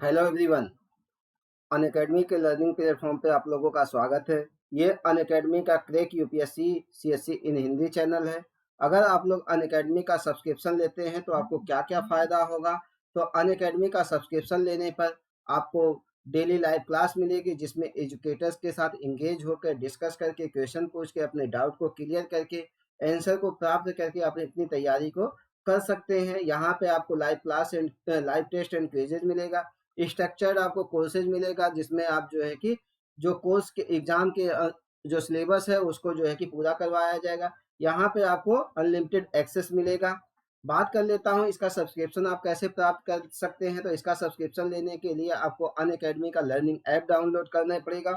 Hello everyone. Unacademy के learning platform पे आप लोगों का स्वागत है। ये अनअकैडमी का क्रैक यूपीएससी सीएससी इन हिंदी चैनल है। अगर आप लोग अनअकैडमी का सब्सक्रिप्शन लेते हैं तो आपको क्या क्या फ़ायदा होगा। तो अनअकैडमी का सब्सक्रिप्शन लेने पर आपको डेली लाइव क्लास मिलेगी, जिसमें एजुकेटर्स के साथ इंगेज होकर डिस्कस करके क्वेश्चन पूछ के अपने डाउट को क्लियर करके आंसर को प्राप्त करके आप अपनी तैयारी को कर सकते हैं। यहाँ पे आपको live class and live test and quizzes मिलेगा। स्ट्रक्चर्ड आपको कोर्सेज मिलेगा, जिसमें आप जो है कि जो कोर्स के एग्जाम के जो सिलेबस है उसको जो है कि पूरा करवाया जाएगा। यहाँ पे आपको अनलिमिटेड एक्सेस मिलेगा। बात कर लेता हूँ इसका सब्सक्रिप्शन आप कैसे प्राप्त कर सकते हैं। तो इसका सब्सक्रिप्शन लेने के लिए आपको अनअकैडमी का लर्निंग ऐप डाउनलोड करना पड़ेगा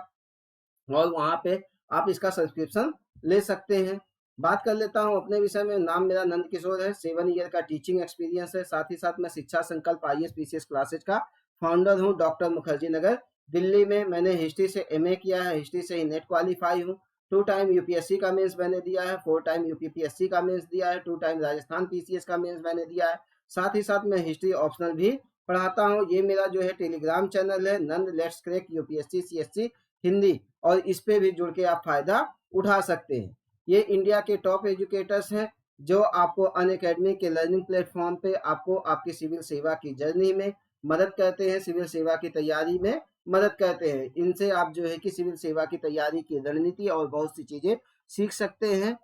और वहाँ पे आप इसका सब्सक्रिप्शन ले सकते हैं। बात कर लेता हूँ अपने विषय में। नाम मेरा नंद किशोर है, 7 ईयर का टीचिंग एक्सपीरियंस है। साथ ही साथ मैं शिक्षा संकल्प आईएएस पीसीएस क्लासेज का फाउंडर हूँ, डॉक्टर मुखर्जी नगर दिल्ली में। मैंने हिस्ट्री से एमए किया है, हिस्ट्री से ही नेट क्वालिफाई हूँ। 2 टाइम यूपीएससी का मेंस मैंने दिया है, 4 टाइम यूपीपीएससी का मेंस दिया है, 2 टाइम राजस्थान पीसीएस का मेंस मैंने दिया है। साथ ही साथ मैं हिस्ट्री ऑप्शनल भी पढ़ाता हूँ। ये मेरा जो है टेलीग्राम चैनल है, नंद let's crack UPSC CSC Hindi, और इस पे भी जुड़ के आप फायदा उठा सकते हैं। ये इंडिया के टॉप एजुकेटर्स हैं जो आपको अनअकैडमी के लर्निंग प्लेटफॉर्म पे आपको आपकी सिविल सेवा की जर्नी में मदद करते हैं, सिविल सेवा की तैयारी में मदद करते हैं। इनसे आप जो है कि सिविल सेवा की तैयारी की रणनीति और बहुत सी चीजें सीख सकते हैं।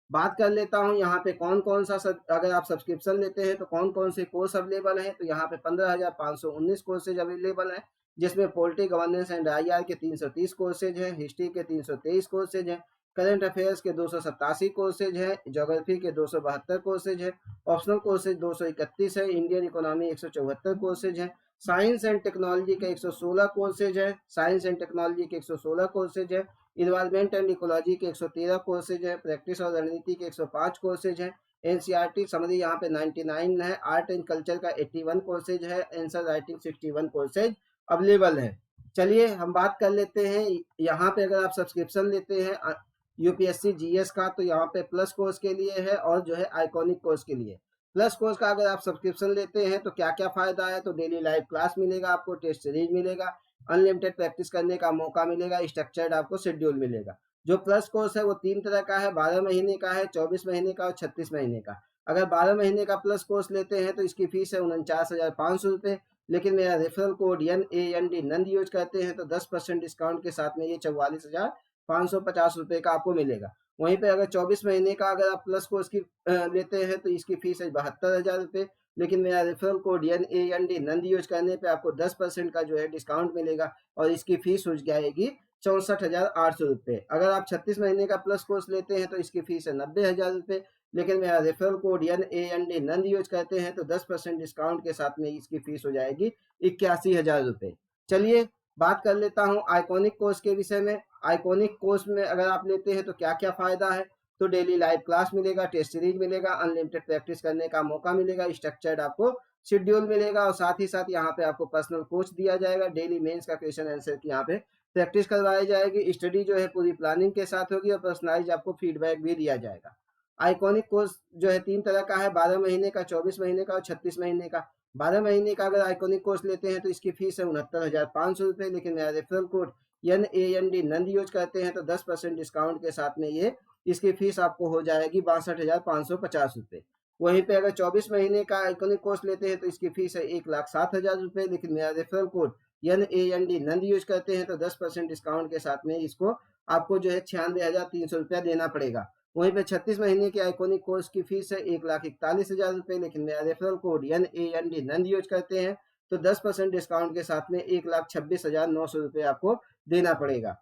बात कर लेता हूँ यहाँ पे कौन कौन सा अगर आप सब्सक्रिप्शन लेते हैं तो कौन कौन से कोर्स अवेलेबल हैं। तो यहाँ पे 15,519 कोर्सेज अवेलेबल हैं, जिसमें पॉलिटी गवर्नेंस एंड आईआर के 330 कोर्सेज हैं, हिस्ट्री के 323 कोर्सेज हैं, करंट अफेयर्स के 287 कोर्सेज हैं, ज्योग्राफी के 272 कोर्सेज हैं, ऑप्शनल कोर्सेज 231 है, इंडियन इकोनॉमी 174 कोर्सेज हैं, साइंस एंड टेक्नोलॉजी के 116 कोर्सेज है, साइंस एंड टेक्नोलॉजी के 116 कोर्सेज है, इन्वायरमेंट एंड इकोलॉजी के 113 कोर्सेज है, प्रैक्टिस और रणनीति के 105 कोर्सेज है, एनसीईआरटी समरी यहाँ पे 99 है, आर्ट एंड कल्चर का 81 कोर्सेज है, आंसर राइटिंग 61 कोर्सेज अवेलेबल है। चलिए हम बात कर लेते हैं। यहाँ पे अगर आप सब्सक्रिप्शन लेते हैं यूपीएससी जीएस का, तो यहाँ पे प्लस कोर्स के लिए है और जो है आइकॉनिक कोर्स के लिए। प्लस कोर्स का अगर आप सब्सक्रिप्शन लेते हैं तो क्या क्या फायदा है। तो डेली लाइव क्लास मिलेगा, आपको टेस्ट सीरीज मिलेगा, अनलिमिटेड प्रैक्टिस करने का मौका मिलेगा, स्ट्रक्चर्ड आपको शेड्यूल मिलेगा। जो प्लस कोर्स है वो 3 तरह का है, 12 महीने का है, 24 महीने का और 36 महीने का। अगर 12 महीने का प्लस कोर्स लेते हैं तो इसकी फीस है 49,500 रुपये। लेकिन मेरा रेफरल कोड NAND नंद यूज करते हैं तो 10% डिस्काउंट के साथ में ये 44,550 रुपये का आपको मिलेगा। वहीं पे अगर 24 महीने का अगर आप प्लस कोर्स की लेते हैं तो इसकी फीस है 72,000 रुपये। लेकिन मेरा रेफरल कोड NAND नंद यूज करने पे आपको 10% का जो है डिस्काउंट मिलेगा और इसकी फीस हो जाएगी 64,800 रुपये। अगर आप 36 महीने का प्लस कोर्स लेते हैं तो इसकी फीस है 90,000 रुपये। लेकिन मेरा रेफरल कोड NAND नंद यूज करते हैं तो 10% डिस्काउंट के साथ में इसकी फीस हो जाएगी 81,000 रुपये। चलिए बात कर लेता हूँ आइकॉनिक कोर्स के विषय में। आइकॉनिक कोर्स में अगर आप लेते हैं तो क्या क्या फायदा है। तो डेली लाइव क्लास मिलेगा, टेस्ट सीरीज मिलेगा, अनलिमिटेड प्रैक्टिस करने का मौका मिलेगा, स्ट्रक्चर्ड आपको शेड्यूल मिलेगा और साथ ही साथ यहाँ पे आपको पर्सनल कोच दिया जाएगा। डेली मेंस का क्वेश्चन आंसर की यहाँ पे प्रैक्टिस करवाई जाएगी। स्टडी जो है पूरी प्लानिंग के साथ होगी और पर्सनलाइज आपको फीडबैक भी दिया जाएगा। आइकॉनिक कोर्स जो है 3 तरह का है, 12 महीने का, 24 महीने का और 36 महीने का। 12 महीने का अगर आइकॉनिक कोर्स लेते हैं तो इसकी फीस है 69,500 रुपये। लेकिन मेरा रेफरल कोड NAND नंद यूज करते हैं तो 10% डिस्काउंट के साथ में ये इसकी फीस आपको हो जाएगी 62,550 रुपये। वहीं पे अगर 24 महीने का आइकॉनिक कोर्स लेते हैं तो इसकी फीस है 1,07,000 रुपये। लेकिन मेरा रेफरल कोड NAND नंद यूज करते हैं तो 10% डिस्काउंट के साथ में इसको आपको जो है 96,300 रुपया देना पड़ेगा। वहीं पे 36 महीने के आइकॉनिक कोर्स की फीस है 1,41,000 रुपये। लेकिन मेरा रेफरल कोड NAND नंद यूज करते हैं तो 10% डिस्काउंट के साथ में 1,26,900 रुपये आपको देना पड़ेगा।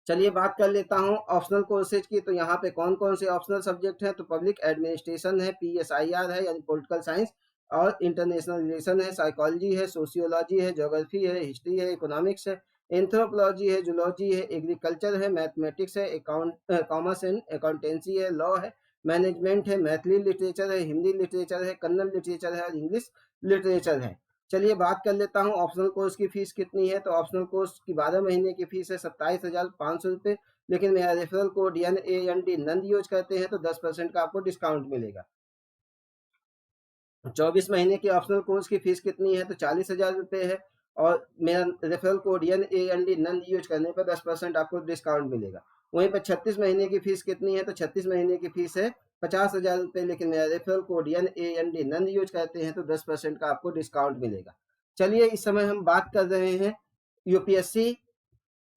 चलिए बात कर लेता हूँ ऑप्शनल कोर्सेज की। तो यहाँ पे कौन कौन से ऑप्शनल सब्जेक्ट हैं। तो पब्लिक एडमिनिस्ट्रेशन है, PSIR है यानी पॉलिटिकल साइंस और इंटरनेशनल रिलेशन है, साइकोलॉजी है, सोशियोलॉजी है, ज्योग्राफी है, हिस्ट्री है, इकोनॉमिक्स है, एंथ्रोपोलॉजी है, जूलॉजी है, एग्रीकल्चर है, मैथमेटिक्स है, कॉमर्स एंड अकाउंटेंसी है, लॉ है, मैनेजमेंट है, मैथिली लिटरेचर है, हिंदी लिटरेचर है, कन्नड़ लिटरेचर है और इंग्लिश लिटरेचर है। चलिए बात कर लेता हूँ ऑप्शनल कोर्स की फीस कितनी है। तो ऑप्शनल कोर्स की 12 महीने की फीस है 27,500 रुपये। लेकिन मेरा रेफरल कोड NAND नंद यूज करते हैं तो 10% का आपको डिस्काउंट मिलेगा। 24 महीने की ऑप्शनल कोर्स की फीस कितनी है, तो 40,000 रुपये है। और मेरा रेफरल कोड NAND नंद यूज करने पर 10% आपको डिस्काउंट मिलेगा। वहीं पर 36 महीने की फीस कितनी है, तो 36 महीने की फीस है 50,000 रुपये, लेकिन मेरा रेफरल कोड NAND नंद यूज करते हैं तो 10% का आपको डिस्काउंट मिलेगा। चलिए इस समय हम बात कर रहे हैं यूपीएससी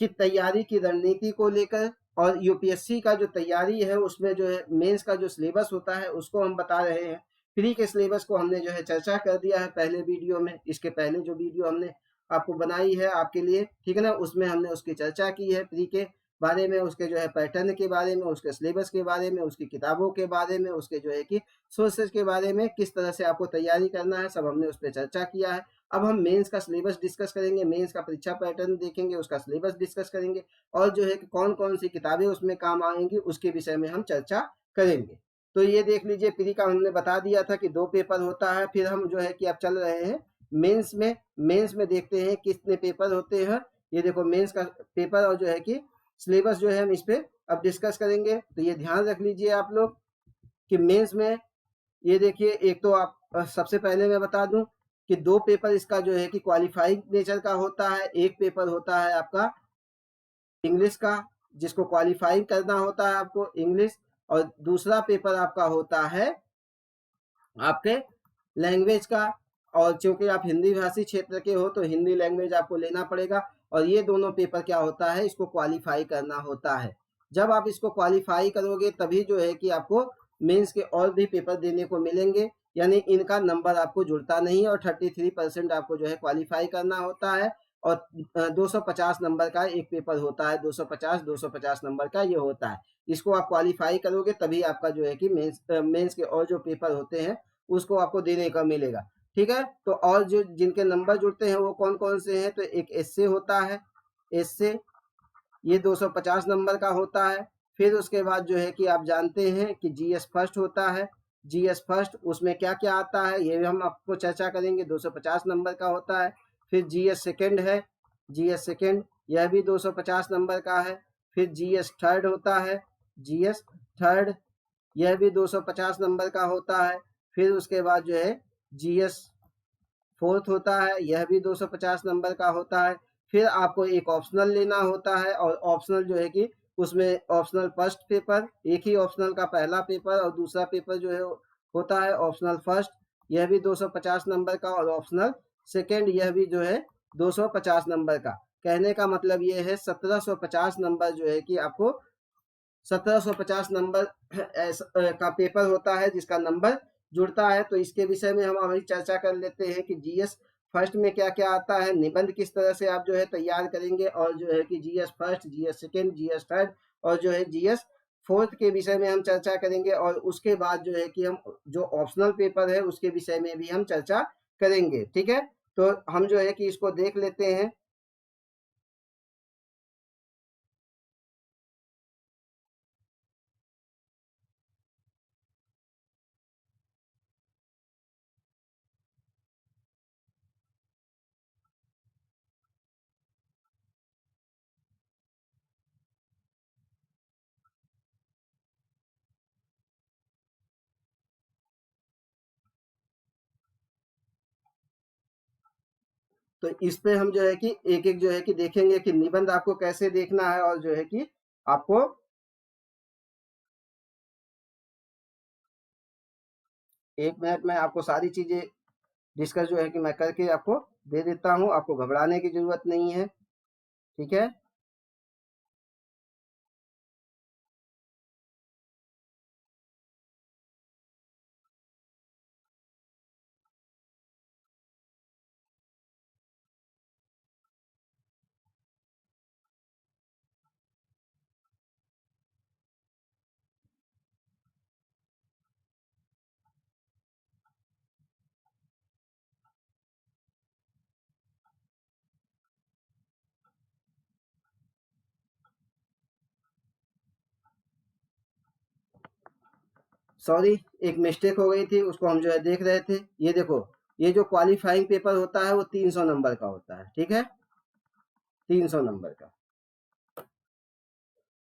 की तैयारी की रणनीति को लेकर। और यूपीएससी का जो तैयारी है उसमें जो है मेंस का जो सिलेबस होता है उसको हम बता रहे हैं। प्री के सिलेबस को हमने जो है चर्चा कर दिया है पहले वीडियो में। इसके पहले जो वीडियो हमने आपको बनाई है आपके लिए, ठीक है ना, उसमें हमने उसकी चर्चा की है प्री के बारे में, उसके जो है पैटर्न के बारे में, उसके सिलेबस के बारे में, उसकी किताबों के बारे में, उसके जो है कि सोर्सेज के बारे में, किस तरह से आपको तैयारी करना है, सब हमने उस पर चर्चा किया है। अब हम मेंस का सिलेबस डिस्कस करेंगे, मेंस का परीक्षा पैटर्न देखेंगे, उसका सिलेबस डिस्कस करेंगे, और जो है कि कौन कौन सी किताबें उसमें काम आएंगी उसके विषय में हम चर्चा करेंगे। तो ये देख लीजिए, प्री का हमने बता दिया था कि 2 पेपर होता है। फिर हम जो है कि अब चल रहे हैं मेंस में। मेंस में देखते हैं कितने पेपर होते हैं। ये देखो मेंस का पेपर और जो है कि सिलेबस जो है हम इस पे अब डिस्कस करेंगे। तो ये ध्यान रख लीजिए आप लोग कि मेंस में ये देखिए, एक तो आप सबसे पहले मैं बता दूं कि 2 पेपर इसका जो है कि क्वालिफाइंग नेचर का होता है। एक पेपर होता है आपका इंग्लिश का, जिसको क्वालिफाई करना होता है आपको इंग्लिश, और दूसरा पेपर आपका होता है आपके लैंग्वेज का। और चूंकि आप हिंदी भाषी क्षेत्र के हो तो हिंदी लैंग्वेज आपको लेना पड़ेगा। और ये दोनों पेपर क्या होता है, इसको क्वालिफाई करना होता है। जब आप इसको क्वालिफाई करोगे तभी जो है कि आपको मेंस के और भी पेपर देने को मिलेंगे, यानी इनका नंबर आपको जुड़ता नहीं। और 33% आपको जो है क्वालिफाई करना होता है। और 250 नंबर का एक पेपर होता है, 250 नंबर का ये होता है। इसको आप क्वालिफाई करोगे तभी आपका जो है कि मेंस के और जो पेपर होते हैं उसको आपको देने का मिलेगा, ठीक है। तो और जो जिनके नंबर जुड़ते हैं वो कौन कौन से हैं, तो एक एसए होता है, एसए ये 250 नंबर का होता है। फिर उसके बाद जो है कि आप जानते हैं कि जीएस फर्स्ट होता है। जीएस फर्स्ट उसमें क्या क्या आता है ये भी हम आपको चर्चा करेंगे, 250 नंबर का होता है। फिर जीएस सेकेंड है, जीएस सेकेंड यह भी 250 नंबर का है। फिर जीएस थर्ड होता है, जीएस थर्ड यह भी 250 नंबर का होता है। फिर उसके बाद जो है जीएस फोर्थ होता है, यह भी 250 नंबर का होता है। फिर आपको एक ऑप्शनल लेना होता है, और ऑप्शनल जो है कि उसमें ऑप्शनल फर्स्ट पेपर, एक ही ऑप्शनल का पहला पेपर और दूसरा पेपर जो है होता है ऑप्शनल फर्स्ट, यह भी 250 नंबर का। और ऑप्शनल सेकेंड यह भी जो है 250 नंबर का। कहने का मतलब ये है 1750 नंबर जो है कि आपको 1750 नंबर का पेपर होता है जिसका नंबर जुड़ता है। तो इसके विषय में हम अभी चर्चा कर लेते हैं कि जीएस फर्स्ट में क्या क्या आता है, निबंध किस तरह से आप जो है तैयार करेंगे, और जो है कि GS first, GS second, GS third और जो है जीएस फोर्थ के विषय में हम चर्चा करेंगे। और उसके बाद जो है कि हम जो ऑप्शनल पेपर है उसके विषय में भी हम चर्चा करेंगे, ठीक है। तो हम जो है कि इसको देख लेते हैं। तो इस पे हम जो है कि एक एक जो है कि देखेंगे कि निबंध आपको कैसे देखना है, और जो है कि आपको एक मिनट में आपको सारी चीजें डिस्कस जो है कि मैं करके आपको दे देता हूँ, आपको घबराने की जरूरत नहीं है, ठीक है। सॉरी, एक मिस्टेक हो गई थी, उसको हम जो है देख रहे थे। ये देखो, ये जो क्वालिफाइंग पेपर होता है वो 300 नंबर का होता है, ठीक है, 300 नंबर का।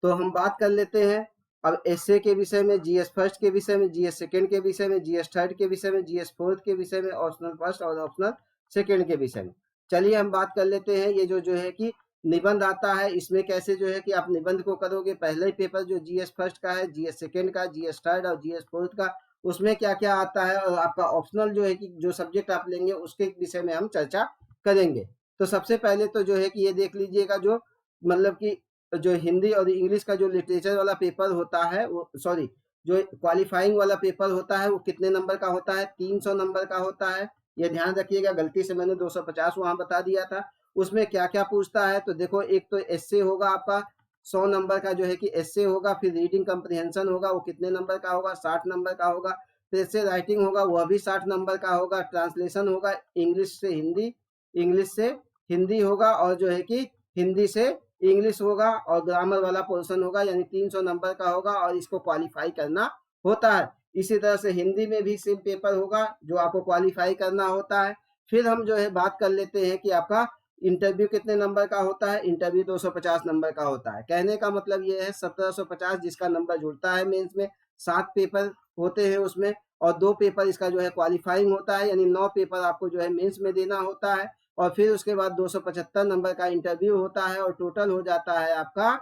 तो हम बात कर लेते हैं अब एसए के विषय में, जीएस फर्स्ट के विषय में, जीएस सेकंड के विषय में, जीएस थर्ड के विषय में, जीएस फोर्थ के विषय में, ऑप्शनल फर्स्ट और ऑप्शनल सेकंड के विषय में। चलिए हम बात कर लेते हैं ये जो है कि निबंध आता है, इसमें कैसे जो है कि आप निबंध को करोगे। पहले ही पेपर जो जीएस फर्स्ट का है, जीएस सेकंड का, जीएस थर्ड और जीएस फोर्थ का, उसमें क्या क्या आता है और आपका ऑप्शनल जो है कि जो सब्जेक्ट आप लेंगे उसके विषय में हम चर्चा करेंगे। तो सबसे पहले तो जो है कि ये देख लीजिएगा, जो मतलब कि जो हिंदी और इंग्लिश का जो लिटरेचर वाला पेपर होता है, वो सॉरी जो क्वालिफाइंग वाला पेपर होता है वो कितने नंबर का होता है, 300 नंबर का होता है। ये ध्यान रखिएगा, गलती से मैंने 250 वहां बता दिया था। उसमें क्या क्या पूछता है, तो देखो एक तो एस्से होगा आपका 100 नंबर का जो है कि एस्से होगा, फिर रीडिंग कम्प्रिहेंशन होगा, वो कितने नंबर का होगा, 60 नंबर का होगा। फिर से राइटिंग होगा, वह भी 60 नंबर का होगा। ट्रांसलेशन होगा, इंग्लिश से हिंदी, इंग्लिश से हिंदी होगा, और जो है कि हिंदी से इंग्लिश होगा, और ग्रामर वाला पोर्शन होगा, यानी 300 नंबर का होगा और इसको क्वालिफाई करना होता है। इसी तरह से हिंदी में भी सेम पेपर होगा जो आपको क्वालिफाई करना होता है। फिर हम जो है बात कर लेते हैं कि आपका इंटरव्यू कितने नंबर का होता है। इंटरव्यू 250 नंबर का होता है। कहने का मतलब ये है 1750 जिसका नंबर जुड़ता है मेंस में। 7 पेपर होते हैं उसमें, और 2 पेपर इसका जो है क्वालिफाइंग होता है, यानी 9 पेपर आपको जो है मेंस में देना होता है। और फिर उसके बाद 275 नंबर का इंटरव्यू होता है, और टोटल हो जाता है आपका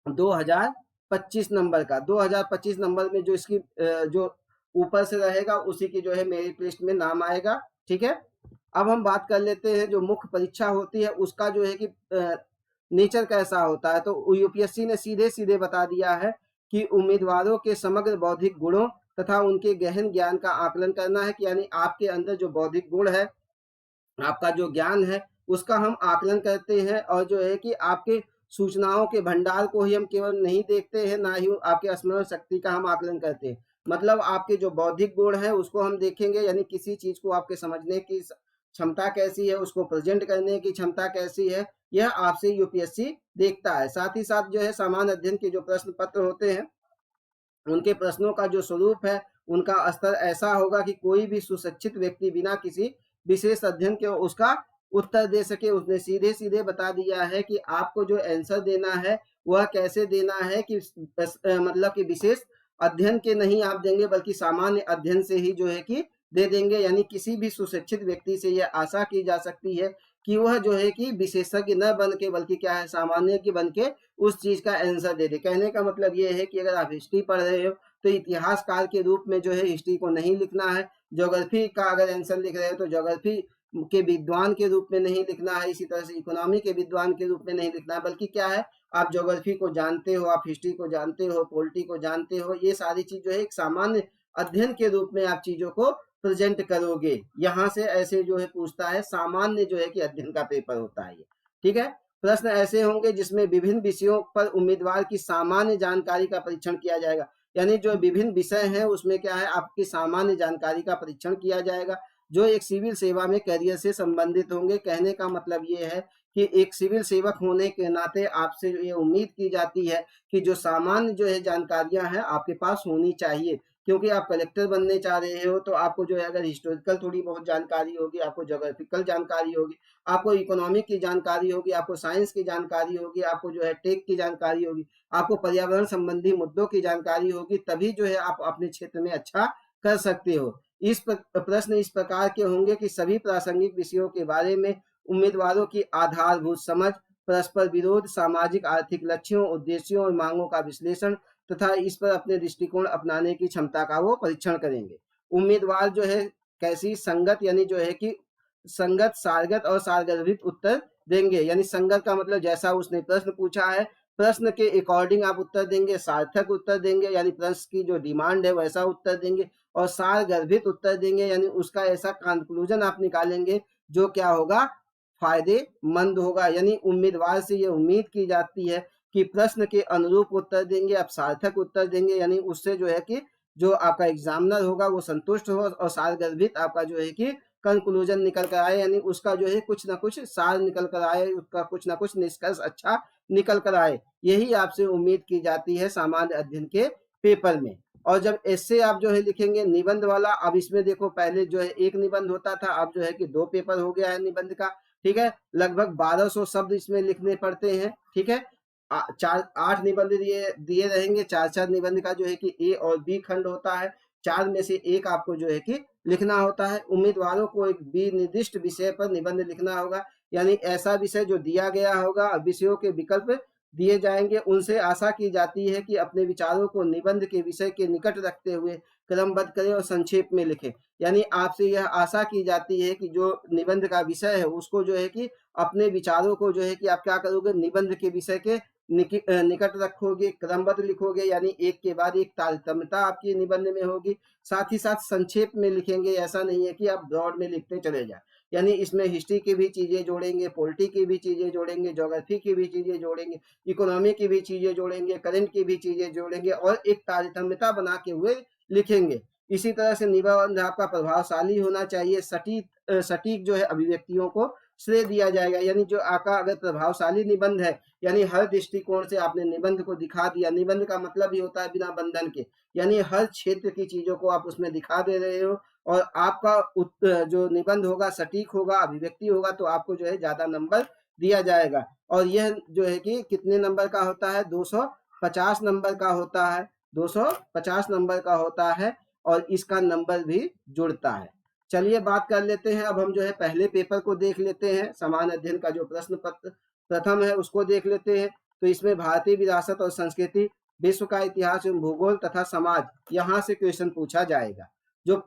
2025 नंबर का। 2025 नंबर में जो इसकी जो ऊपर से रहेगा उसी की जो है मेरिट लिस्ट में नाम आएगा। ठीक है, अब हम बात कर लेते हैं जो मुख्य परीक्षा होती है उसका जो है कि नेचर कैसा होता है। तो यूपीएससी ने सीधे सीधे बता दिया है कि उम्मीदवारों के समग्र बौद्धिक गुणों तथा उनके गहन ज्ञान का आकलन करना है, कि यानी आपके अंदर जो बौद्धिक गुण है, आपका जो ज्ञान है, उसका हम आकलन करते हैं। और जो है कि आपके सूचनाओं के भंडार को ही हम केवल नहीं देखते हैं, ना ही आपके स्मरण शक्ति का हम आकलन करते हैं। मतलब आपके जो बौद्धिक गुण है उसको हम देखेंगे, यानी किसी चीज को आपके समझने की क्षमता कैसी है, उसको प्रेजेंट करने की क्षमता कैसी है, यह आपसे यूपीएससी देखता है। साथ ही साथ जो है सामान्य अध्ययन के जो प्रश्न पत्र होते हैं, उनके प्रश्नों का जो स्वरूप है, उनका स्तर ऐसा होगा कि कोई भी सुशिक्षित व्यक्ति बिना किसी विशेष अध्ययन के उसका उत्तर दे सके। उसने सीधे सीधे बता दिया है कि आपको जो आंसर देना है वह कैसे देना है, कि मतलब कि विशेष अध्ययन के नहीं आप देंगे, बल्कि सामान्य अध्ययन से ही जो है कि दे देंगे। यानी किसी भी सुशिक्षित व्यक्ति से यह आशा की जा सकती है कि वह जो है कि विशेषज्ञ न बन के, बल्कि क्या है, सामान्य की बन के उस चीज का आंसर दे दे। कहने का मतलब ये है कि अगर आप हिस्ट्री पढ़ रहे हो तो इतिहासकार के रूप में जो है हिस्ट्री को नहीं लिखना है। ज्योग्राफी का अगर आंसर लिख रहे हो तो ज्योग्राफी के विद्वान के रूप में नहीं लिखना है। इसी तरह से इकोनॉमी के विद्वान के रूप में नहीं लिखना है, बल्कि क्या है, आप ज्योग्राफी को जानते हो, आप हिस्ट्री को जानते हो, पॉलिटी को जानते हो, ये सारी चीज जो है एक सामान्य अध्ययन के रूप में आप चीजों को प्रेजेंट करोगे। यहाँ से ऐसे जो है पूछता है, सामान्य जो है कि अध्ययन का पेपर होता है ये। ठीक है, प्रश्न ऐसे होंगे जिसमें विभिन्न विषयों पर उम्मीदवार की सामान्य जानकारी का परीक्षण किया जाएगा। यानी जो विभिन्न विषय हैं उसमें क्या है, आपकी सामान्य जानकारी का परीक्षण किया जाएगा, जो एक सिविल सेवा में करियर से संबंधित होंगे। कहने का मतलब ये है कि एक सिविल सेवक होने के नाते आपसे ये उम्मीद की जाती है कि जो सामान्य जो है जानकारियां हैं आपके पास होनी चाहिए। क्योंकि आप कलेक्टर बनने चाह रहे हो तो आपको जो है अगर हिस्टोरिकल थोड़ी बहुत जानकारी होगी, आपको ज्योग्राफिकल जानकारी होगी, आपको इकोनॉमिक की जानकारी होगी, आपको साइंस की जानकारी होगी, आपको जो है टेक की जानकारी होगी, आपको पर्यावरण संबंधी मुद्दों की जानकारी होगी, तभी जो है आप अपने क्षेत्र में अच्छा कर सकते हो। प्रश्न इस प्रकार के होंगे कि सभी प्रासंगिक विषयों के बारे में उम्मीदवारों की आधारभूत समझ, परस्पर विरोध, सामाजिक आर्थिक लक्ष्यों, उद्देश्यों और मांगों का विश्लेषण तथा इस पर अपने दृष्टिकोण अपनाने की क्षमता का वो परीक्षण करेंगे। उम्मीदवार जो है कैसी संगत, यानी जो है कि संगत, सारगत और सारगर्भित उत्तर देंगे। यानी संगत का मतलब जैसा उसने प्रश्न पूछा है, प्रश्न के अकॉर्डिंग आप उत्तर देंगे, सार्थक उत्तर देंगे, यानी प्रश्न की जो डिमांड है वैसा उत्तर देंगे, और सारगर्भित उत्तर देंगे, यानी उसका ऐसा कंक्लूजन आप निकालेंगे जो क्या होगा, फायदेमंद होगा। यानी उम्मीदवार से ये उम्मीद की जाती है कि प्रश्न के अनुरूप उत्तर देंगे, आप सार्थक उत्तर देंगे, यानी उससे जो है कि जो आपका एग्जामिनर होगा वो संतुष्ट हो, और सारगर्भित आपका जो है कि कंक्लूजन निकल कर आए, यानी उसका जो है कुछ ना कुछ सार निकल कर आए, उसका कुछ ना कुछ निष्कर्ष अच्छा निकल कर आए। यही आपसे उम्मीद की जाती है सामान्य अध्ययन के पेपर में। और जब ऐसे आप जो है लिखेंगे निबंध वाला, अब इसमें देखो पहले जो है एक निबंध होता था, अब जो है कि 2 पेपर हो गया है निबंध का। ठीक है, लगभग 1200 शब्द इसमें लिखने पड़ते हैं। ठीक है, चार 8 निबंध दिए दिए रहेंगे, 4-4 निबंध का जो है कि ए और बी खंड होता है। 4 में से एक आपको जो है कि लिखना होता है। उम्मीदवारों को एक निर्दिष्ट विषय पर निबंध लिखना होगा, यानी ऐसा विषय जो दिया गया होगा और विषयों के विकल्प दिए जाएंगे। उनसे आशा की जाती है कि अपने विचारों को निबंध के विषय के निकट रखते हुए क्रमबद्ध करें और संक्षेप में लिखें। यानी आपसे यह आशा की जाती है कि जो निबंध का विषय है उसको जो है कि अपने विचारों को जो है कि आप क्या करोगे, निबंध के विषय के निकट रखोगे, क्रमबद्ध लिखोगे, यानी एक के बाद एक तारतम्यता आपकी निबंध में होगी। साथ ही साथ संक्षेप में लिखेंगे, ऐसा नहीं है कि आप ब्रॉड में लिखते चले जाए। यानी इसमें हिस्ट्री की भी चीजें जोड़ेंगे, पॉलिटी की भी चीजें जोड़ेंगे, ज्योग्राफी की भी चीजें जोड़ेंगे, इकोनॉमी की भी चीजें जोड़ेंगे, करंट की भी चीजें जोड़ेंगे और एक तारतम्यता बना के हुए लिखेंगे। इसी तरह से निबंध आपका प्रभावशाली होना चाहिए, सटीक जो है अभिव्यक्तियों को श्रेय दिया जाएगा। यानी जो आपका अगर प्रभावशाली निबंध है, यानी हर दृष्टिकोण से आपने निबंध को दिखा दिया। निबंध का मतलब ही होता है बिना बंधन के, यानी हर क्षेत्र की चीजों को आप उसमें दिखा दे रहे हो और आपका जो निबंध होगा सटीक होगा, अभिव्यक्ति होगा, तो आपको जो है ज्यादा नंबर दिया जाएगा। और यह जो है कि कितने नंबर का होता है, 250 नंबर का होता है, 250 नंबर का होता है और इसका नंबर भी जुड़ता है। चलिए बात कर लेते हैं, अब हम जो है पहले पेपर को देख लेते हैं। समान अध्ययन का जो प्रश्न पत्र प्रथम है उसको देख लेते हैं। तो इसमें भारतीय विरासत और संस्कृति, विश्व का इतिहास एवं भूगोल तथा समाज, यहाँ से क्वेश्चन पूछा जाएगा। जो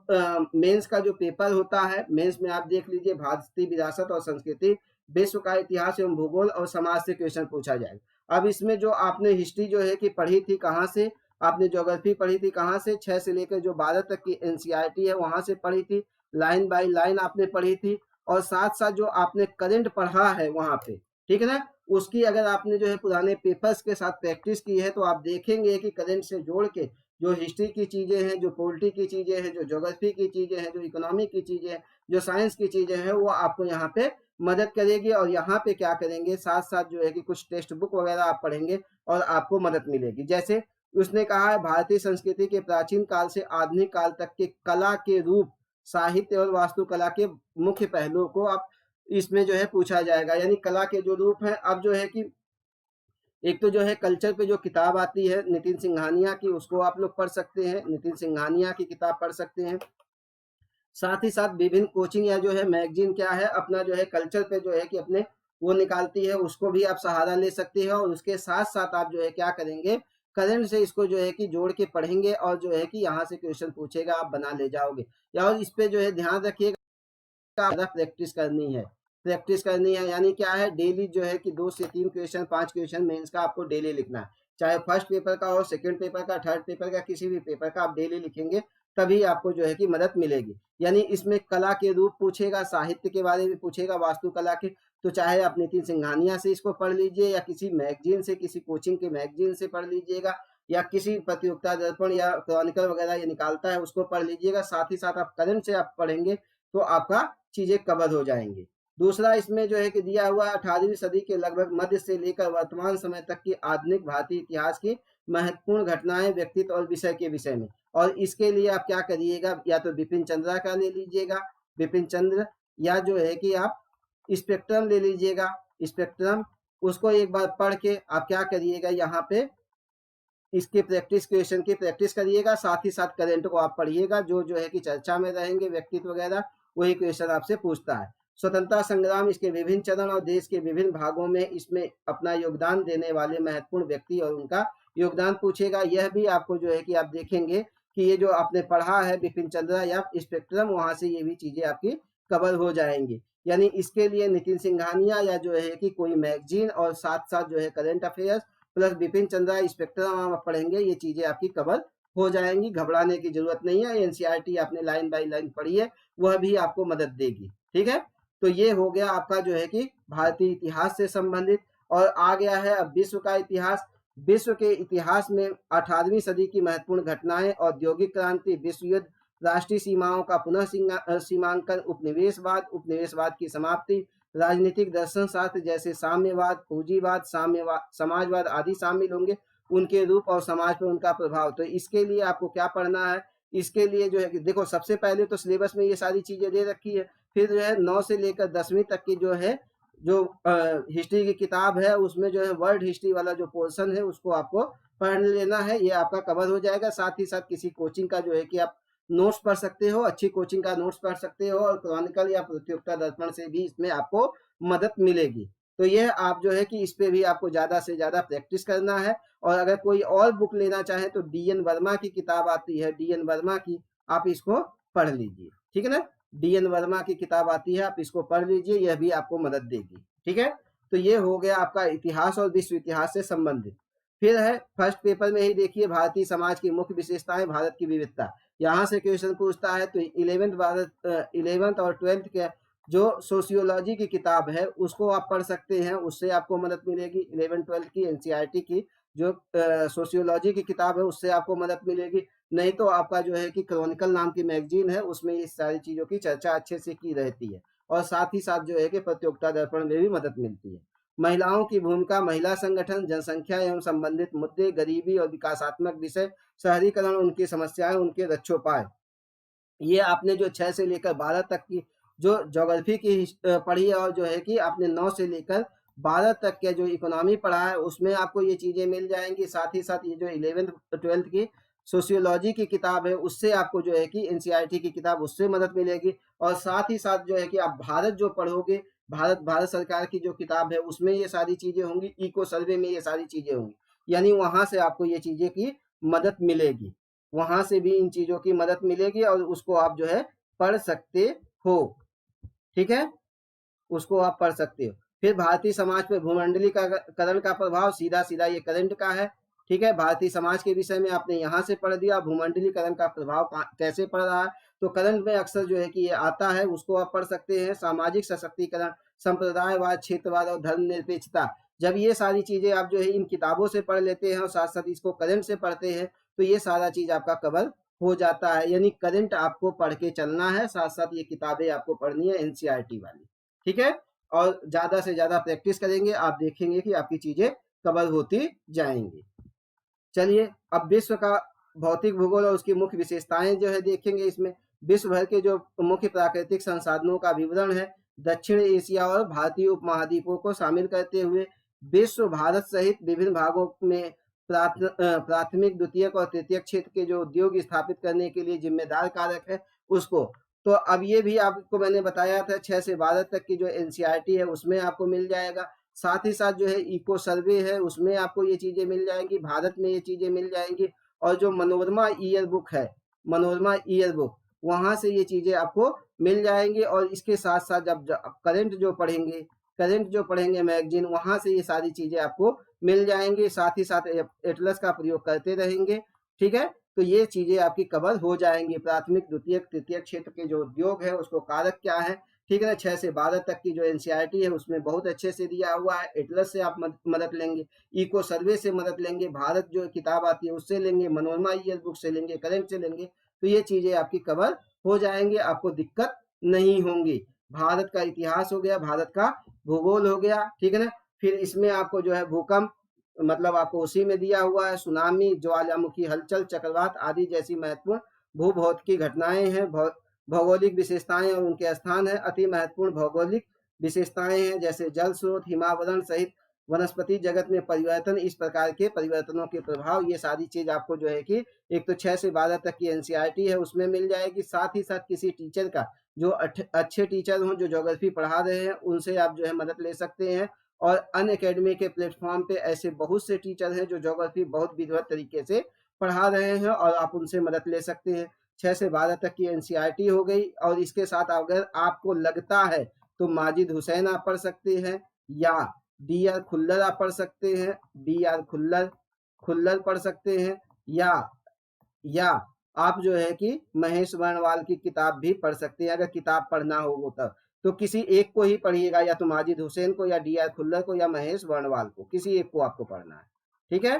मेंस का जो पेपर होता है, मेंस में आप देख लीजिए भारतीय विरासत और संस्कृति, विश्व का इतिहास एवं भूगोल और समाज से क्वेश्चन पूछा जाएगा। अब इसमें जो आपने हिस्ट्री जो है कि पढ़ी थी कहाँ से, आपने ज्योग्राफी पढ़ी थी कहाँ से, 6 से लेकर जो 12 तक की एनसीईआरटी है वहां से पढ़ी थी, लाइन बाय लाइन आपने पढ़ी थी। और साथ साथ जो आपने करंट पढ़ा है वहां पे, ठीक है ना, उसकी अगर आपने जो है पुराने पेपर्स के साथ प्रैक्टिस की है तो आप देखेंगे कि करंट से जोड़ के जो हिस्ट्री की चीजें हैं, जो पॉलिटी की चीजें हैं, जो ज्योग्राफी की चीजें हैं, जो इकोनॉमी की चीजें हैं, जो साइंस की चीजें हैं, वो आपको यहाँ पे मदद करेगी। और यहाँ पे क्या करेंगे, साथ साथ जो है कि कुछ टेक्स्ट बुक वगैरह आप पढ़ेंगे और आपको मदद मिलेगी। जैसे उसने कहा है भारतीय संस्कृति के प्राचीन काल से आधुनिक काल तक के कला के रूप, साहित्य और वास्तुकला के मुख्य पहलुओं को आप इसमें जो है पूछा जाएगा। यानी कला के जो रूप हैं, अब जो है कि एक तो जो है कल्चर पे जो किताब आती है नितिन सिंघानिया की, उसको आप लोग पढ़ सकते हैं, नितिन सिंघानिया की किताब पढ़ सकते हैं। साथ ही साथ विभिन्न कोचिंग या जो है मैगजीन क्या है अपना जो है कल्चर पे जो है कि अपने वो निकालती है, उसको भी आप सहारा ले सकते हैं। और उसके साथ साथ आप जो है क्या करेंगे, करंट से इसको जो है कि जोड़ के पढ़ेंगे और जो है कि यहाँ से क्वेश्चन पूछेगा आप बना ले जाओगे। या और इस पे जो है ध्यान रखिएगा, प्रैक्टिस करनी है, प्रैक्टिस करनी है। यानी क्या है, डेली जो है कि 2 से 3 क्वेश्चन 5 क्वेश्चन मेंस का आपको डेली लिखना है। चाहे फर्स्ट पेपर का हो, सेकंड पेपर का, थर्ड पेपर का, किसी भी पेपर का आप डेली लिखेंगे तभी आपको जो है कि मदद मिलेगी। यानी इसमें कला के रूप पूछेगा, साहित्य के बारे में पूछेगा, वास्तुकला के, तो चाहे आप नितिन सिंघानिया से इसको पढ़ लीजिए या किसी मैगजीन से, किसी कोचिंग के मैगजीन से पढ़ लीजिएगा या किसी प्रतियोगिता दर्पण या क्रॉनिकल वगैरह ये निकालता है उसको पढ़ लीजिएगा। साथ ही साथ आप करंट से आप पढ़ेंगे तो आपका चीजें कवर हो जाएंगी। दूसरा इसमें जो है कि दिया हुआ 18वीं सदी के लगभग मध्य से लेकर वर्तमान समय तक की आधुनिक भारतीय इतिहास की महत्वपूर्ण घटनाएं, व्यक्तित्व और विषय के विषय में। और इसके लिए आप क्या करिएगा, या तो बिपिन चंद्रा का ले लीजिएगा, बिपिन चंद्र, या जो है कि आप स्पेक्ट्रम ले लीजिएगा, स्पेक्ट्रम, उसको एक बार पढ़ के आप क्या करिएगा, यहाँ पे इसके प्रैक्टिस क्वेश्चन की प्रैक्टिस करिएगा। साथ ही साथ करंट को आप पढ़िएगा, जो है कि चर्चा में रहेंगे व्यक्तित्व वगैरह, वही क्वेश्चन आपसे पूछता है। स्वतंत्रता संग्राम, इसके विभिन्न चरण और देश के विभिन्न भागों में इसमें अपना योगदान देने वाले महत्वपूर्ण व्यक्ति और उनका योगदान पूछेगा। यह भी आपको जो है कि आप देखेंगे कि ये जो आपने पढ़ा है बिपिन चंद्रा या स्पेक्ट्रम, वहां से ये भी चीजें आपकी कवर हो जाएंगी। यानी इसके लिए नितिन सिंघानिया या जो है कि कोई मैगजीन और साथ साथ जो है current affairs plus Bipin Chandra spectrum आप पढ़ेंगे, ये चीजें आपकी कवर हो जाएंगी। घबराने की जरूरत नहीं है, एनसीईआरटी आपने लाइन बाय लाइन पढ़ी है, वह भी आपको मदद देगी। ठीक है, तो ये हो गया आपका जो है कि भारतीय इतिहास से संबंधित। और आ गया है अब विश्व का इतिहास। विश्व के इतिहास में 18वीं सदी की महत्वपूर्ण घटनाएं, औद्योगिक क्रांति, विश्व युद्ध, राष्ट्रीय सीमाओं का पुनः सीमांकन, उपनिवेशवाद, उपनिवेशवाद की समाप्ति, राजनीतिक दर्शन शास्त्र जैसे साम्यवाद, पूंजीवाद, समाजवाद आदि शामिल होंगे, उनके रूप और समाज पर उनका प्रभाव। तो इसके लिए आपको क्या पढ़ना है, इसके लिए जो है कि देखो सबसे पहले तो सिलेबस में ये सारी चीजें दे रखी है, फिर जो है 9 से लेकर 10वीं तक की जो है जो हिस्ट्री की किताब है उसमें जो है वर्ल्ड हिस्ट्री वाला जो पोर्शन है उसको आपको पढ़ लेना है, ये आपका कवर हो जाएगा। साथ ही साथ किसी कोचिंग का जो है कि आप नोट्स पढ़ सकते हो, अच्छी कोचिंग का नोट्स पढ़ सकते हो, और क्रॉनिकल या प्रतियोगिता दर्पण से भी इसमें आपको मदद मिलेगी। तो यह आप जो है कि इस पे भी आपको ज़्यादा से ज़्यादा प्रैक्टिस करना है। और अगर कोई और बुक लेना चाहे तो डी.एन. वर्मा की किताब आती है, डी.एन. वर्मा की, आप इसको पढ़ लीजिए, ठीक है ना। डी.एन. वर्मा की किताब आती है, आप इसको पढ़ लीजिए, यह भी आपको मदद देगी, ठीक है। तो ये हो गया आपका इतिहास और विश्व इतिहास से संबंधित। फिर है फर्स्ट पेपर में ही देखिए, भारतीय समाज की मुख्य विशेषताएं, भारत की विविधता। यहाँ से क्वेश्चन पूछता है तो 11th और 12th के जो सोशियोलॉजी की किताब है उसको आप पढ़ सकते हैं, उससे आपको मदद मिलेगी। 11th-12th की एनसीईआरटी की जो सोशियोलॉजी की किताब है उससे आपको मदद मिलेगी। नहीं तो आपका जो है कि क्रॉनिकल नाम की मैगजीन है, उसमें इस सारी चीज़ों की चर्चा अच्छे से की रहती है। और साथ ही साथ जो है कि प्रतियोगिता दर्पण में भी मदद मिलती है। महिलाओं की भूमिका, महिला संगठन, जनसंख्या एवं संबंधित मुद्दे, गरीबी और विकासात्मक विषय, शहरीकरण, उनकी समस्याएं, उनके रक्षोपाय। ये आपने जो 6 से लेकर 12 तक की जो ज्योग्राफी की पढ़ी है, और जो है कि आपने 9 से लेकर 12 तक के जो इकोनॉमी पढ़ा है उसमें आपको ये चीज़ें मिल जाएंगी। साथ ही साथ ये जो 11th-12th की सोशियोलॉजी की किताब है उससे आपको जो है कि एनसीईआरटी की किताब उससे मदद मिलेगी। और साथ ही साथ जो है कि आप भारत जो पढ़ोगे, भारत सरकार की जो किताब है उसमें ये सारी चीज़ें होंगी, इको सर्वे में ये सारी चीज़ें होंगी, यानी वहाँ से आपको ये चीज़ें की मदद मिलेगी, वहां से भी इन चीजों की मदद मिलेगी और उसको आप जो है पढ़ सकते हो, ठीक है, उसको आप पढ़ सकते हो। फिर भारतीय समाज पर भूमंडलीकरण का प्रभाव, सीधा सीधा ये करंट का है, ठीक है। भारतीय समाज के विषय में आपने यहाँ से पढ़ दिया। भूमंडलीकरण का प्रभाव कैसे पड़ रहा है, तो करंट में अक्सर जो है कि ये आता है, उसको आप पढ़ सकते हैं। सामाजिक सशक्तिकरण, संप्रदायवाद, क्षेत्रवाद और धर्मनिरपेक्षता, जब ये सारी चीजें आप जो है इन किताबों से पढ़ लेते हैं और साथ साथ इसको करंट से पढ़ते हैं तो ये सारा चीज आपका कवर हो जाता है। यानी करंट आपको पढ़ के चलना है, साथ साथ ये किताबें आपको पढ़नी है एनसीईआरटी वाली, ठीक है। और ज्यादा से ज्यादा प्रैक्टिस करेंगे, आप देखेंगे कि आपकी चीजें कवर होती जाएंगी। चलिए अब विश्व का भौतिक भूगोल और उसकी मुख्य विशेषताएं जो है देखेंगे। इसमें विश्व भर के जो मुख्य प्राकृतिक संसाधनों का विवरण है, दक्षिण एशिया और भारतीय उपमहाद्वीपों को शामिल करते हुए विश्व भारत सहित विभिन्न भागों में प्राथमिक, द्वितीयक और तृतीयक क्षेत्र के जो उद्योग स्थापित करने के लिए जिम्मेदार कारक है उसको। तो अब ये भी आपको मैंने बताया था 6 से 12 तक की जो एनसीईआरटी है उसमें आपको मिल जाएगा। साथ ही साथ जो है इको सर्वे है उसमें आपको ये चीजें मिल जाएंगी, भारत में ये चीजें मिल जाएंगी। और जो मनोरमा ईयर बुक है, मनोरमा ईयर बुक, वहां से ये चीजें आपको मिल जाएंगी। और इसके साथ साथ जब करंट जो पढ़ेंगे मैगजीन, वहां से ये सारी चीजें आपको मिल जाएंगे। साथ ही साथ एटलस का प्रयोग करते रहेंगे, ठीक है। तो ये चीजें आपकी कवर हो जाएंगी। प्राथमिक, द्वितीयक, तृतीयक क्षेत्र के जो उद्योग है उसको कारक क्या है, ठीक है ना। 6 से 12 तक की जो एनसीईआरटी है उसमें बहुत अच्छे से दिया हुआ है। एटलस से आप मदद लेंगे, इको सर्वे से मदद लेंगे, भारत जो किताब आती है उससे लेंगे, मनोरमा ईयर बुक से लेंगे, करंट से लेंगे, तो ये चीजें आपकी कवर हो जाएंगे, आपको दिक्कत नहीं होंगी। भारत का इतिहास हो गया, भारत का भूगोल हो गया, ठीक है ना। फिर इसमें आपको जो है भूकंप, मतलब आपको उसी में दिया हुआ है, सुनामी, ज्वालामुखी हलचल, चक्रवात आदि जैसी महत्वपूर्ण भूभौतिक घटनाएं हैं। भौगोलिक विशेषताएं और उनके स्थान है। अति महत्वपूर्ण भौगोलिक विशेषताएं हैं जैसे जल स्रोत, हिमावरण सहित वनस्पति जगत में परिवर्तन, इस प्रकार के परिवर्तनों के प्रभाव। ये सारी चीज आपको जो है कि एक तो 6 से 12 तक की एनसीईआरटी है उसमें मिल जाएगी। साथ ही साथ किसी टीचर का जो अच्छे टीचर हों जो ज्योग्राफी पढ़ा रहे हैं उनसे आप जो है मदद ले सकते हैं। और अनअकैडमी के प्लेटफॉर्म पे ऐसे बहुत से टीचर हैं जो ज्योग्राफी बहुत विधिवत तरीके से पढ़ा रहे हैं और आप उनसे मदद ले सकते हैं। 6 से 12 तक की एनसीईआरटी हो गई। और इसके साथ अगर आपको लगता है तो माजिद हुसैन आप पढ़ सकते हैं, या डी आर खुल्लर आप पढ़ सकते हैं, डी आर खुल्लर पढ़ सकते हैं, या आप जो है कि महेश वर्णवाल की किताब भी पढ़ सकते हैं। अगर किताब पढ़ना हो तो किसी एक को ही पढ़िएगा, या तो माजिद हुसैन को, या डी आर खुल्लर को, या महेश वर्णवाल को, किसी एक को आपको पढ़ना है, ठीक है।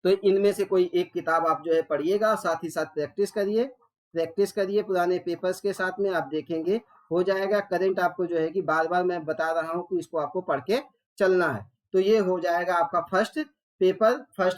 तो इनमें से कोई एक किताब आप जो है पढ़िएगा, साथ ही साथ प्रैक्टिस करिए पुराने पेपर्स के साथ में, आप देखेंगे हो जाएगा। करंट आपको जो है कि बार बार मैं बता रहा हूं कि इसको आपको पढ़ के चलना है। तो ये हो जाएगा आपका फर्स्ट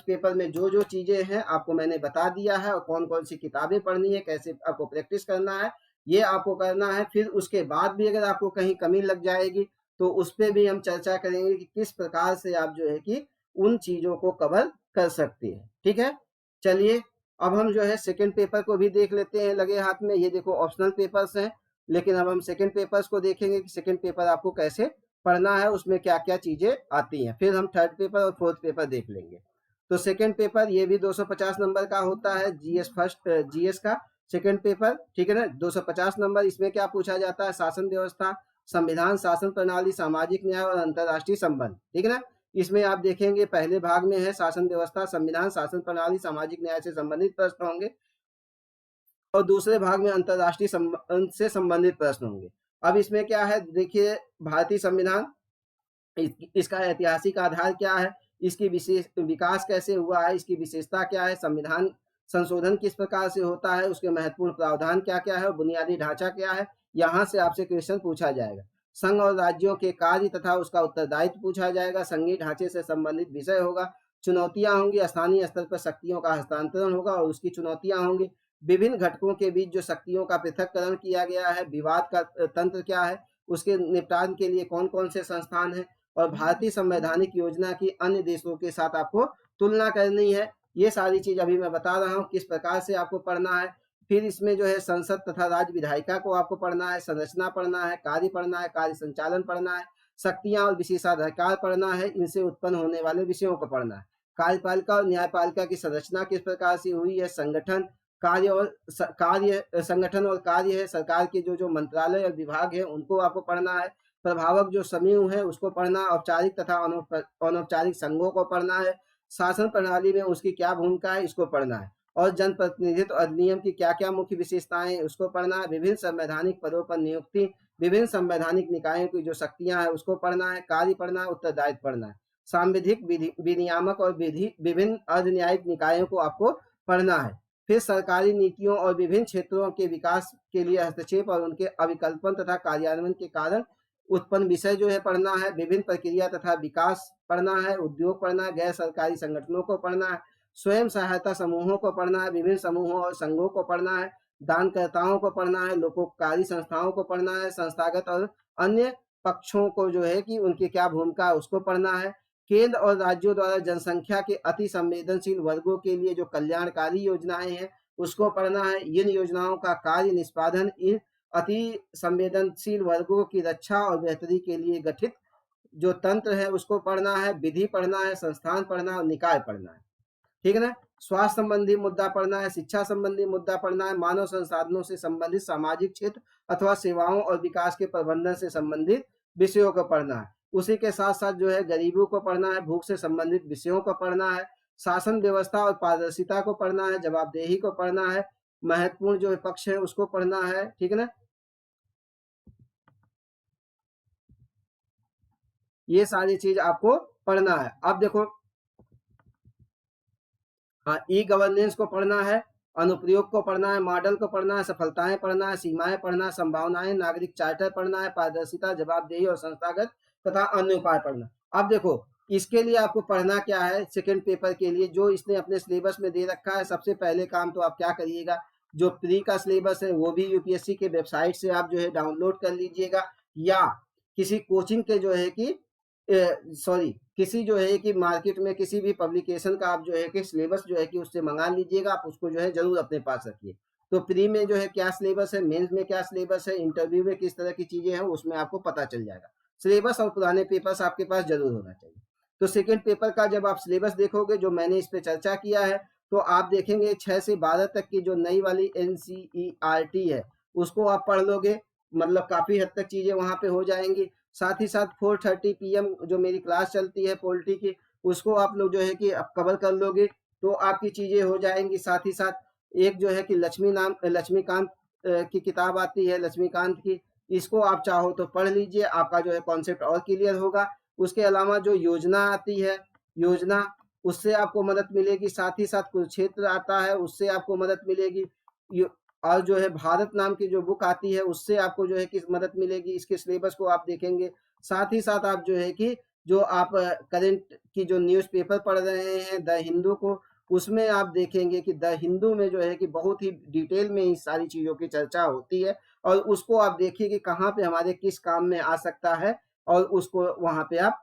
पेपर में जो जो चीजें हैं आपको मैंने बता दिया है, और कौन कौन सी किताबें पढ़नी है, कैसे आपको प्रैक्टिस करना है, ये आपको करना है। फिर उसके बाद भी अगर आपको कहीं कमी लग जाएगी तो उस पे भी हम चर्चा करेंगे कि किस प्रकार से आप जो है कि उन चीजों को कवर कर सकते हैं। ठीक है, चलिए अब हम जो है सेकंड पेपर को भी देख लेते हैं लगे हाथ में। ये देखो ऑप्शनल पेपर्स हैं, लेकिन अब हम सेकंड पेपर्स को देखेंगे कि सेकंड पेपर आपको कैसे पढ़ना है, उसमें क्या क्या चीजें आती हैं। फिर हम थर्ड पेपर और फोर्थ पेपर देख लेंगे। तो सेकंड पेपर ये भी 250 नंबर का होता है, जीएस फर्स्ट जीएस का सेकंड पेपर। ठीक है ना, 250 नंबर। इसमें क्या पूछा जाता है, शासन व्यवस्था, संविधान, शासन प्रणाली, सामाजिक न्याय और अंतर्राष्ट्रीय संबंध। ठीक है ना, इसमें आप देखेंगे पहले भाग में है शासन व्यवस्था, संविधान, शासन प्रणाली, सामाजिक न्याय से संबंधित प्रश्न होंगे, और दूसरे भाग में अंतर्राष्ट्रीय संबंध से संबंधित प्रश्न होंगे। अब इसमें क्या है, देखिए भारतीय संविधान, इसका ऐतिहासिक आधार क्या है, इसकी विशेष विकास कैसे हुआ है, इसकी विशेषता क्या है, संविधान संशोधन किस प्रकार से होता है, उसके महत्वपूर्ण प्रावधान क्या क्या है और बुनियादी ढांचा क्या है, यहाँ से आपसे क्वेश्चन पूछा जाएगा। संघ और राज्यों के कार्य तथा उसका उत्तरदायित्व पूछा जाएगा, संघीय ढांचे से संबंधित विषय होगा, चुनौतियां होंगी, स्थानीय स्तर पर शक्तियों का हस्तांतरण होगा और उसकी चुनौतियां होंगी, विभिन्न घटकों के बीच जो शक्तियों का पृथककरण किया गया है, विवाद का तंत्र क्या है, उसके निपटान के लिए कौन कौन से संस्थान हैं, और भारतीय संवैधानिक योजना की अन्य देशों के साथ आपको तुलना करनी है। ये सारी चीज अभी मैं बता रहा हूँ किस प्रकार से आपको पढ़ना है। फिर इसमें जो है संसद तथा राज्य विधायिका को आपको पढ़ना है, संरचना पढ़ना है, कार्य पढ़ना है, कार्य संचालन पढ़ना है, शक्तियां और विशेषाधिकार पढ़ना है, इनसे उत्पन्न होने वाले विषयों को पढ़ना है, कार्यपालिका और न्यायपालिका की संरचना किस प्रकार से हुई है, संगठन कार्य और कार्य संगठन और कार्य है, सरकार के जो जो मंत्रालय और विभाग है उनको आपको पढ़ना है, प्रभावक जो समूह है उसको पढ़ना, औपचारिक तथा अनौपचारिक संघों को पढ़ना है, शासन प्रणाली में उसकी क्या भूमिका है इसको पढ़ना है, और जनप्रतिनिधित्व अधिनियम की क्या क्या मुख्य विशेषताएं हैं उसको पढ़ना है, विभिन्न संवैधानिक पदों पर नियुक्ति, विभिन्न संवैधानिक निकायों की जो शक्तियां हैं उसको पढ़ना है, कार्य पढ़ना है, उत्तरदायित्व पढ़ना है, सांविधिक विनियामक और विभिन्न अर्धन्यायिक निकायों को आपको पढ़ना है, फिर सरकारी नीतियों और विभिन्न क्षेत्रों के विकास के लिए हस्तक्षेप और उनके अविकल्पन तथा कार्यान्वयन के कारण उत्पन्न विषय जो है पढ़ना है, विभिन्न प्रक्रिया तथा विकास पढ़ना है, उद्योग पढ़ना है, गैर सरकारी संगठनों को पढ़ना है, स्वयं सहायता समूहों को पढ़ना है, विभिन्न समूहों और संघों को पढ़ना है, दानकर्ताओं को पढ़ना है, लोकोपकारी संस्थाओं को पढ़ना है, संस्थागत और अन्य पक्षों को जो है कि उनकी क्या भूमिका है उसको पढ़ना है, केंद्र और राज्यों द्वारा जनसंख्या के अति संवेदनशील वर्गों के लिए जो कल्याणकारी योजनाएं हैं उसको पढ़ना है, इन योजनाओं का कार्य निष्पादन इन अति संवेदनशील वर्गों की रक्षा और बेहतरी के लिए गठित जो तंत्र है उसको पढ़ना है, विधि पढ़ना है, संस्थान पढ़ना है और निकाय पढ़ना है। ठीक है ना, स्वास्थ्य संबंधी मुद्दा पढ़ना है, शिक्षा संबंधी मुद्दा पढ़ना है, मानव संसाधनों से संबंधित सामाजिक क्षेत्र अथवा सेवाओं और विकास के प्रबंधन से संबंधित विषयों को पढ़ना है, उसी के साथ साथ जो है गरीबों को पढ़ना है, भूख से संबंधित विषयों को पढ़ना है, शासन व्यवस्था और पारदर्शिता को पढ़ना है, जवाबदेही को पढ़ना है, महत्वपूर्ण जो पक्ष है उसको पढ़ना है। ठीक है ना, ये सारी चीज आपको पढ़ना है। अब देखो, हाँ, ई गवर्नेंस को पढ़ना है, अनुप्रयोग को पढ़ना है, मॉडल को पढ़ना है, सफलताएं पढ़ना है, सीमाएं पढ़ना है, संभावनाएं, नागरिक चार्टर पढ़ना है, पारदर्शिता, जवाबदेही और संस्थागत तथा अन्य उपाय पढ़ना। अब देखो इसके लिए आपको पढ़ना क्या है, सेकंड पेपर के लिए जो इसने अपने सिलेबस में दे रखा है, सबसे पहले काम तो आप क्या करिएगा, जो प्री का सिलेबस है वो भी यूपीएससी के वेबसाइट से आप जो है डाउनलोड कर लीजिएगा, या किसी कोचिंग के जो है कि सॉरी किसी जो है कि मार्केट में किसी भी पब्लिकेशन का आप जो है कि सिलेबस जो है कि उससे मंगा लीजिएगा, आप उसको जो है जरूर अपने पास रखिए। तो प्री में जो है क्या सिलेबस है, मेंस में क्या सिलेबस है, इंटरव्यू में किस तरह की चीजें हैं उसमें आपको पता चल जाएगा। सिलेबस और पुराने पेपर्स आपके पास जरूर होना चाहिए। तो सेकेंड पेपर का जब आप सिलेबस देखोगे, जो मैंने इस पे चर्चा किया है, तो आप देखेंगे 6 से 12 तक की जो नई वाली NCERT है उसको आप पढ़ लोगे, मतलब काफी हद तक चीजें वहां पे हो जाएंगी। साथ ही साथ 4:30 PM जो मेरी क्लास चलती है पॉलिटी की, उसको आप लोग जो है कि आप कवर कर लोगे तो आपकी चीजें हो जाएंगी। साथ ही साथ एक जो है कि लक्ष्मीकांत की किताब आती है, लक्ष्मीकांत की, इसको आप चाहो तो पढ़ लीजिए, आपका जो है कॉन्सेप्ट और क्लियर होगा। उसके अलावा जो योजना आती है, योजना, उससे आपको मदद मिलेगी। साथ ही साथ कुरुक्षेत्र आता है, उससे आपको मदद मिलेगी। और जो है भारत नाम की जो बुक आती है उससे आपको जो है कि मदद मिलेगी, इसके सिलेबस को आप देखेंगे। साथ ही साथ आप जो है कि जो आप करंट की जो न्यूज़पेपर पढ़ रहे हैं द हिंदू को, उसमें आप देखेंगे कि द हिंदू में जो है कि बहुत ही डिटेल में इस सारी चीज़ों की चर्चा होती है, और उसको आप देखिए कि कहाँ पे हमारे किस काम में आ सकता है, और उसको वहाँ पे आप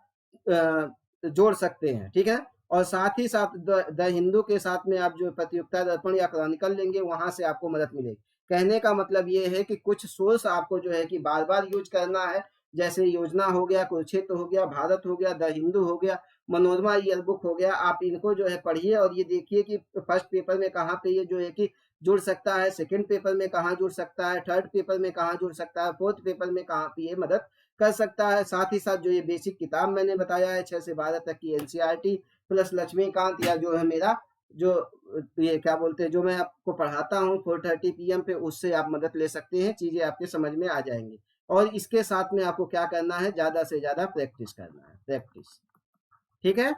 जोड़ सकते हैं, ठीक है। और साथ ही साथ द हिंदू के साथ में आप जो प्रतियोगिता दर्पण या क्रॉनिकल लेंगे, वहां से आपको मदद मिलेगी। कहने का मतलब ये है कि कुछ सोर्स आपको जो है कि बार बार यूज करना है, जैसे योजना हो गया, कुरुक्षेत्र हो गया, भारत हो गया, द हिंदू हो गया, मनोरमा ईयरबुक हो गया। आप इनको जो है पढ़िए और ये देखिए कि फर्स्ट पेपर में कहाँ पे ये जो है कि जुड़ सकता है, सेकंड पेपर में कहाँ जुड़ सकता है, थर्ड पेपर में कहाँ जुड़ सकता है, फोर्थ पेपर में कहाँ पे ये मदद कर सकता है। साथ ही साथ जो ये बेसिक किताब मैंने बताया है 6 से 12 तक की एनसीईआरटी प्लस लक्ष्मीकांत, या जो है मेरा जो ये क्या बोलते हैं, जो मैं आपको पढ़ाता हूँ 4:30 PM पे, उससे आप मदद ले सकते हैं, चीजें आपके समझ में आ जाएंगी। और इसके साथ में आपको क्या करना है, ज्यादा से ज्यादा प्रैक्टिस करना है, प्रैक्टिस, ठीक है।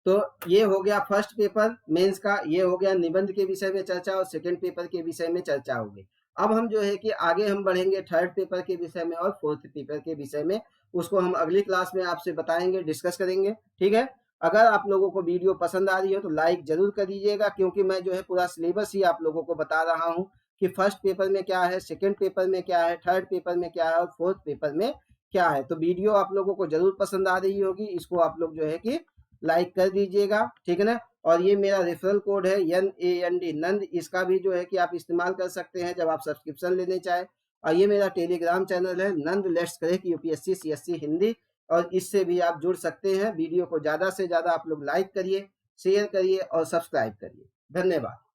तो ये हो गया फर्स्ट पेपर मेंस का, ये हो गया निबंध के विषय में चर्चा और सेकंड पेपर के विषय में चर्चा होगी। अब हम जो है कि आगे हम बढ़ेंगे थर्ड पेपर के विषय में और फोर्थ पेपर के विषय में, उसको हम अगली क्लास में आपसे बताएंगे, डिस्कस करेंगे, ठीक है। अगर आप लोगों को वीडियो पसंद आ रही हो तो लाइक जरूर कर दीजिएगा, क्योंकि मैं जो है पूरा सिलेबस ही आप लोगों को बता रहा हूँ कि फर्स्ट पेपर में क्या है, सेकेंड पेपर में क्या है, थर्ड पेपर में क्या है और फोर्थ पेपर में क्या है। तो वीडियो आप लोगों को जरूर पसंद आ रही होगी, इसको आप लोग जो है कि लाइक कर दीजिएगा, ठीक है ना। और ये मेरा रेफरल कोड है NAND नंद, इसका भी जो है कि आप इस्तेमाल कर सकते हैं जब आप सब्सक्रिप्शन लेने चाहे। और ये मेरा टेलीग्राम चैनल है नंद let's crack UPSC CSC Hindi, और इससे भी आप जुड़ सकते हैं। वीडियो को ज्यादा से ज्यादा आप लोग लाइक करिए, शेयर करिए और सब्सक्राइब करिए। धन्यवाद।